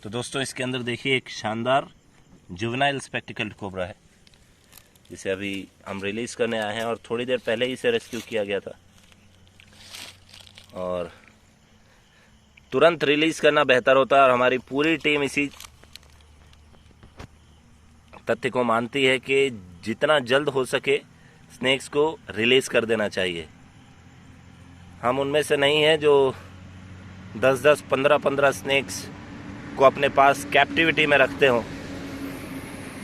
तो दोस्तों इसके अंदर देखिए एक शानदार जुवेनाइल स्पेक्टिकल्ड कोबरा है, जिसे अभी हम रिलीज़ करने आए हैं और थोड़ी देर पहले ही इसे रेस्क्यू किया गया था। और तुरंत रिलीज़ करना बेहतर होता है और हमारी पूरी टीम इसी तथ्य को मानती है कि जितना जल्द हो सके स्नेक्स को रिलीज़ कर देना चाहिए। हम उनमें से नहीं हैं जो 10-10, 15-15 स्नेक्स को अपने पास कैप्टिविटी में रखते हो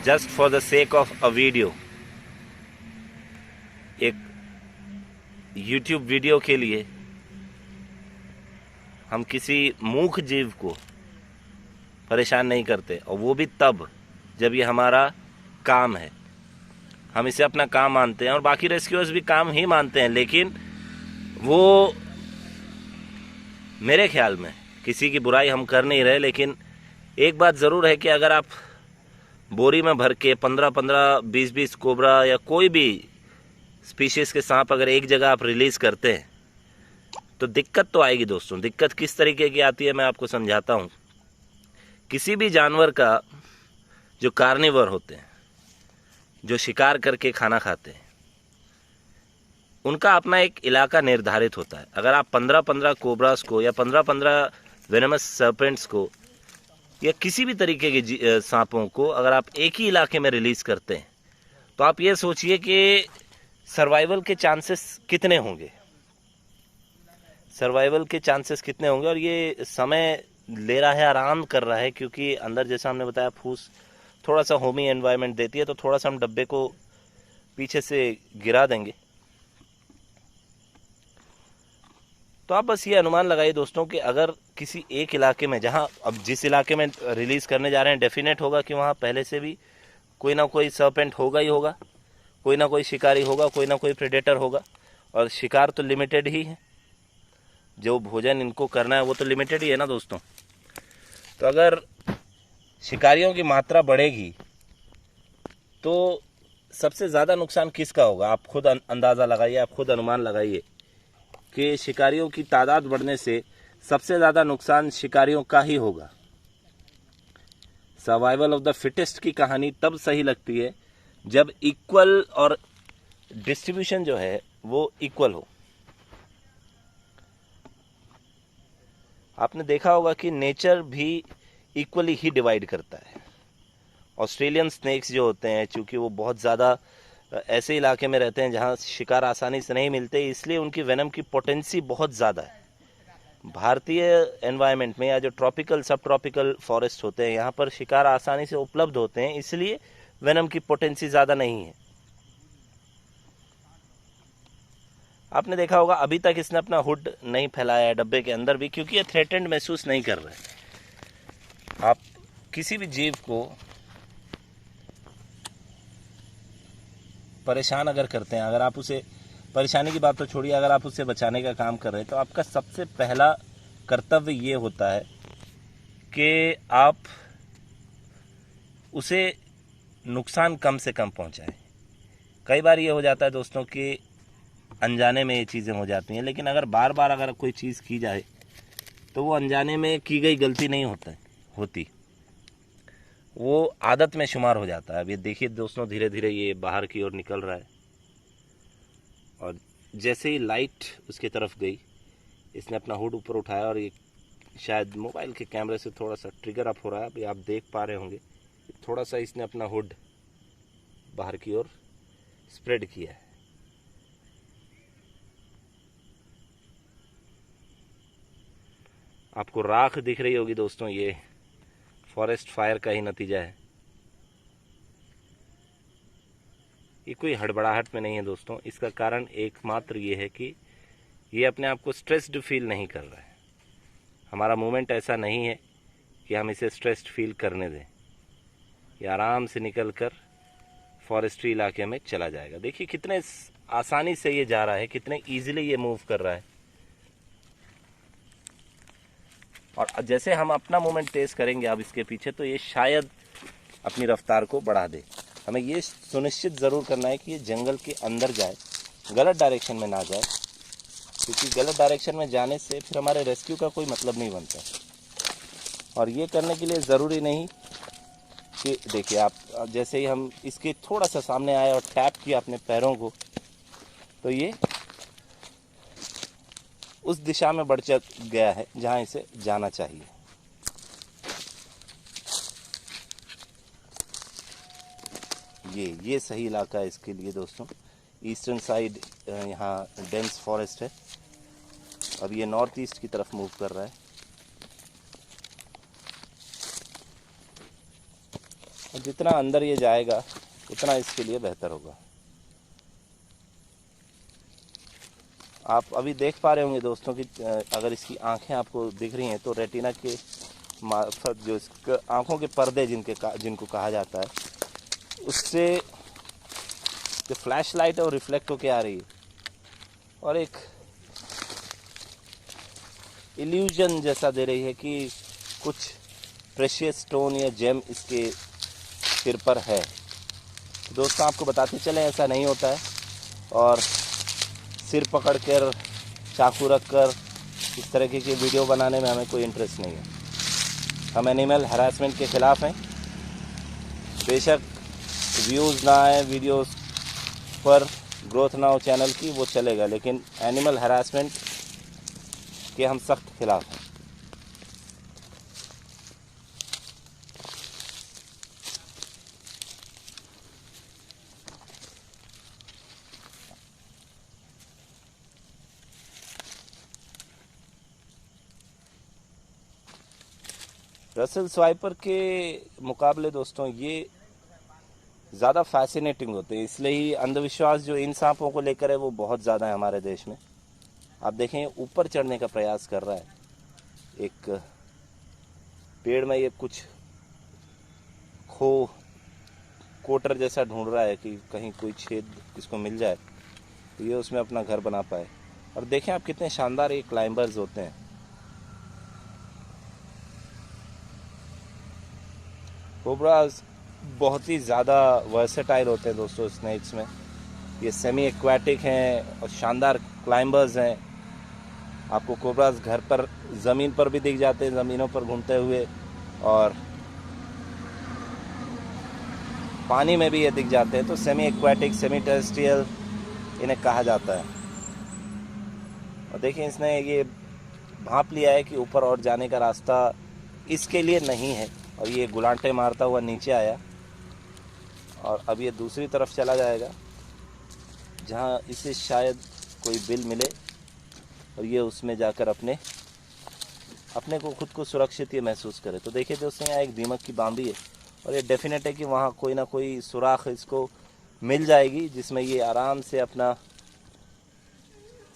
just for the sake of a video, एक यूट्यूब वीडियो के लिए। हम किसी मूक जीव को परेशान नहीं करते, और वो भी तब जब ये हमारा काम है। हम इसे अपना काम मानते हैं और बाकी रेस्क्यूअर्स भी काम ही मानते हैं, लेकिन वो मेरे ख्याल में किसी की बुराई हम कर नहीं रहे। लेकिन एक बात ज़रूर है कि अगर आप बोरी में भर के 15-15, 20-20 कोबरा या कोई भी स्पीशीज़ के सांप अगर एक जगह आप रिलीज़ करते हैं तो दिक्कत तो आएगी दोस्तों। दिक्कत किस तरीके की आती है मैं आपको समझाता हूँ। किसी भी जानवर का, जो कार्निवर होते हैं, जो शिकार करके खाना खाते हैं, उनका अपना एक इलाका निर्धारित होता है। अगर आप 15-15 कोबरास को या 15-15 वेनमस सर्पेंट्स को या किसी भी तरीके के सांपों को अगर आप एक ही इलाके में रिलीज़ करते हैं तो आप ये सोचिए कि सर्वाइवल के चांसेस कितने होंगे। सर्वाइवल के चांसेस कितने होंगे। और ये समय ले रहा है, आराम कर रहा है, क्योंकि अंदर जैसा हमने बताया फूस थोड़ा सा होमी एनवायरनमेंट देती है, तो थोड़ा सा हम डब्बे को पीछे से गिरा देंगे। तो आप बस ये अनुमान लगाइए दोस्तों कि अगर किसी एक इलाके में, जहां अब जिस इलाके में रिलीज़ करने जा रहे हैं, डेफिनेट होगा कि वहां पहले से भी कोई ना कोई सर्पेंट होगा ही होगा, कोई ना कोई शिकारी होगा, कोई ना कोई प्रेडेटर होगा। और शिकार तो लिमिटेड ही है, जो भोजन इनको करना है वो तो लिमिटेड ही है ना दोस्तों। तो अगर शिकारियों की मात्रा बढ़ेगी तो सबसे ज़्यादा नुकसान किसका होगा? आप खुद अंदाज़ा लगाइए, आप खुद अनुमान लगाइए कि शिकारियों की तादाद बढ़ने से सबसे ज़्यादा नुकसान शिकारियों का ही होगा। सर्वाइवल ऑफ द फिटेस्ट की कहानी तब सही लगती है जब इक्वल और डिस्ट्रीब्यूशन जो है वो इक्वल हो। आपने देखा होगा कि नेचर भी इक्वली ही डिवाइड करता है। ऑस्ट्रेलियन स्नेक्स जो होते हैं, चूँकि वो बहुत ज़्यादा ऐसे इलाके में रहते हैं जहाँ शिकार आसानी से नहीं मिलते, इसलिए उनकी वेनम की पोटेंसी बहुत ज़्यादा है। भारतीय एनवायरनमेंट में या जो ट्रॉपिकल, सब ट्रॉपिकल फॉरेस्ट होते हैं, यहाँ पर शिकार आसानी से उपलब्ध होते हैं, इसलिए वेनम की पोटेंसी ज़्यादा नहीं है। आपने देखा होगा अभी तक इसने अपना हुड नहीं फैलाया है डब्बे के अंदर भी, क्योंकि ये थ्रेटेंड महसूस नहीं कर रहे। आप किसी भी जीव को परेशान अगर करते हैं, अगर आप उसे, परेशानी की बात तो छोड़िए, अगर आप उसे बचाने का काम कर रहे हैं तो आपका सबसे पहला कर्तव्य ये होता है कि आप उसे नुकसान कम से कम पहुंचाएं। कई बार ये हो जाता है दोस्तों कि अनजाने में ये चीज़ें हो जाती हैं, लेकिन अगर बार बार अगर कोई चीज़ की जाए तो वो अनजाने में की गई गलती नहीं होती, वो आदत में शुमार हो जाता है। अब ये देखिए दोस्तों, धीरे धीरे ये बाहर की ओर निकल रहा है, और जैसे ही लाइट उसकी तरफ गई, इसने अपना हुड ऊपर उठाया, और ये शायद मोबाइल के कैमरे से थोड़ा सा ट्रिगर अप हो रहा है, अभी आप देख पा रहे होंगे, थोड़ा सा इसने अपना हुड बाहर की ओर स्प्रेड किया है। आपको राख दिख रही होगी दोस्तों, ये फॉरेस्ट फायर का ही नतीजा है। ये कोई हड़बड़ाहट में नहीं है दोस्तों। इसका कारण एकमात्र ये है कि ये अपने आप को स्ट्रेस्ड फील नहीं कर रहा है। हमारा मूवमेंट ऐसा नहीं है कि हम इसे स्ट्रेस्ड फील करने दें। ये आराम से निकल कर फॉरेस्ट्री इलाके में चला जाएगा। देखिए कितने आसानी से ये जा रहा है, कितने ईजिली ये मूव कर रहा है। और जैसे हम अपना मूवमेंट तेज करेंगे अब इसके पीछे, तो ये शायद अपनी रफ्तार को बढ़ा दे। हमें ये सुनिश्चित ज़रूर करना है कि ये जंगल के अंदर जाए, गलत डायरेक्शन में ना जाए, क्योंकि गलत डायरेक्शन में जाने से फिर हमारे रेस्क्यू का कोई मतलब नहीं बनता। और ये करने के लिए ज़रूरी नहीं कि देखिए आप जैसे ही हम इसके थोड़ा सा सामने आए और टैप किया अपने पैरों को, तो ये उस दिशा में बढ़ चल गया है जहाँ इसे जाना चाहिए। ये सही इलाका है इसके लिए दोस्तों। ईस्टर्न साइड यहाँ डेंस फॉरेस्ट है। अब ये नॉर्थ ईस्ट की तरफ मूव कर रहा है। और जितना अंदर ये जाएगा उतना इसके लिए बेहतर होगा। आप अभी देख पा रहे होंगे दोस्तों कि अगर इसकी आंखें आपको दिख रही हैं तो रेटिना के मार्फत जो इसके आंखों के पर्दे जिनको कहा जाता है, उससे जो फ्लैश लाइट है वो रिफ्लेक्ट होके आ रही है और एक इल्यूजन जैसा दे रही है कि कुछ प्रेशियस स्टोन या जेम इसके सिर पर है। दोस्तों आपको बताते चलें ऐसा नहीं होता है, और सिर पकड़कर चाकू रखकर इस तरह की वीडियो बनाने में हमें कोई इंटरेस्ट नहीं है। हम एनिमल हरासमेंट के ख़िलाफ़ हैं। बेशक व्यूज़ ना आए वीडियोस पर, ग्रोथ ना हो चैनल की, वो चलेगा, लेकिन एनिमल हरासमेंट के हम सख्त खिलाफ हैं। रसेल स्वाइपर के मुकाबले दोस्तों ये ज़्यादा फैसिनेटिंग होते हैं, इसलिए ही अंधविश्वास जो इन सांपों को लेकर है वो बहुत ज़्यादा है हमारे देश में। आप देखें ऊपर चढ़ने का प्रयास कर रहा है, एक पेड़ में ये कुछ कोटर जैसा ढूंढ रहा है कि कहीं कोई छेद इसको मिल जाए तो ये उसमें अपना घर बना पाए। और देखें आप कितने शानदार ये क्लाइंबर्स होते हैं। कोबराज बहुत ही ज़्यादा वर्सेटाइल होते हैं दोस्तों स्नेक्स में। ये सेमी एक्वाटिक हैं और शानदार क्लाइंबर्स हैं। आपको कोबराज घर पर ज़मीन पर भी दिख जाते हैं, ज़मीनों पर घूमते हुए, और पानी में भी ये दिख जाते हैं। तो सेमी एक्वाटिक, सेमी टेरेस्ट्रियल इन्हें कहा जाता है। और देखिए इसने ये भांप लिया है कि ऊपर और जाने का रास्ता इसके लिए नहीं है, और ये गुलांटे मारता हुआ नीचे आया और अब ये दूसरी तरफ चला जाएगा जहाँ इसे शायद कोई बिल मिले और ये उसमें जाकर अपने को खुद को सुरक्षित ये महसूस करे। तो देखिए दोस्तों यहाँ एक दीमक की बांबी है और ये डेफिनेट है कि वहाँ कोई ना कोई सुराख इसको मिल जाएगी जिसमें ये आराम से अपना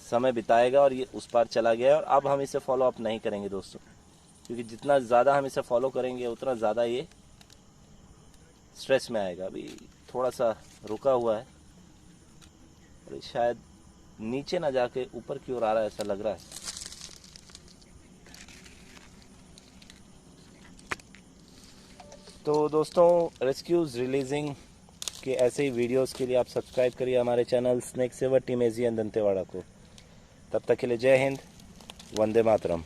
समय बिताएगा। और ये उस पार चला गया है और अब हम इसे फॉलो अप नहीं करेंगे दोस्तों, क्योंकि जितना ज़्यादा हम इसे फॉलो करेंगे उतना ज़्यादा ये स्ट्रेस में आएगा। अभी थोड़ा सा रुका हुआ है और शायद नीचे ना जाके ऊपर की ओर आ रहा है, ऐसा लग रहा है। तो दोस्तों रेस्क्यूज रिलीजिंग के ऐसे ही वीडियोस के लिए आप सब्सक्राइब करिए हमारे channel snake saver team Asian Dantewada को। तब तक के लिए जय हिंद, वंदे मातरम।